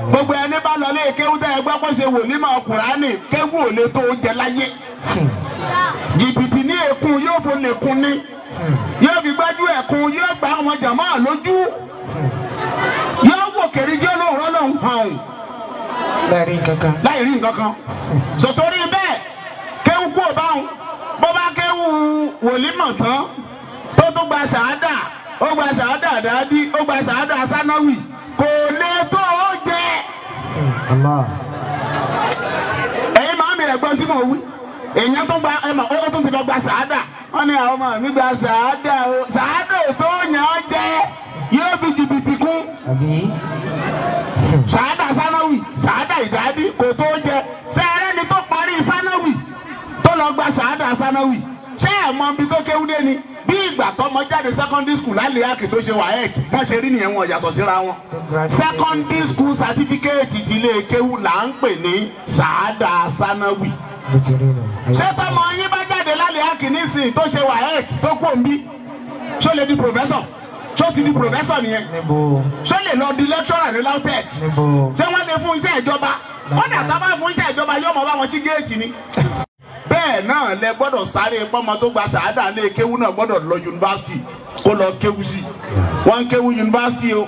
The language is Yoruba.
gbogbo ẹni bá lọ lé kéwú tẹ́ ẹ gbọ́ pé ṣe wòlímọ̀ Kùránì kéwú ò lè tó jẹ láyé jìbìtì ní èkún yóò fò lè kun ní yóò fi gbájú ẹ̀kún yóò gba àwọn jàmáà lójú yóò wò kèrè jẹ́ olóòrán lọ́hùn hàn láì rí nǹkan kan sòtórí bẹ́ẹ̀ kéwú kú ò báwọn bó bá kéwú wòlímọ̀ tán tó tún gba ṣàádà ó gba ṣàádà dáadí ó gba ṣàádà sánáwì kò lè tó ó jẹ. ẹ̀yin máa mi ẹ̀gbọ́n tí mo wí èèyàn tó gba ẹ̀mọ̀ ó tún ti lọ gba ṣàádà wọ́n ní àwọn ọmọ mi gba ṣàádà o ṣàádà ò tó yàn án jẹ yóò fi jìbìtì kún ṣàádà sánáwì ṣàádà ìdádi kò tó jẹ ṣé ẹrẹ́ ni tó parí sánáwì tó lọ gba ṣàádà sánáwì ṣé ẹ̀ mọ ibi tó kéwú dé ni bí ìgbà tọmọ jáde secondary school lálẹ́ àkè tó ṣe WAEC wọ́n ṣe rí nìyẹn wọn yàtọ̀ síra wọn secondary school certificate ti ilé kéwú là ń pè ní ṣàádà sánáwì ṣé tọmọ yín bá jáde lálẹ́ àkè nísìnyí tó ṣe WAEC tó kú òǹbí ṣó lè di professor ṣó ti di professor nìyẹn ṣó lè lọ di lecturer ní LAUTECH ṣé wọ́n lè fún iṣẹ́ ìjọba kódà tá a bá fún iṣẹ́ ìjọba yóò mọ̀ bá wọn sí géètì ni. bẹ́ẹ̀ náà lẹ gbọ́dọ̀ sáré pọ́nmọ tó gba ṣàádà lé kéwú náà gbọ́dọ̀ lọ yunifásitì kó lọ kéwú sí wọ́n ń kéwú yunifásitì o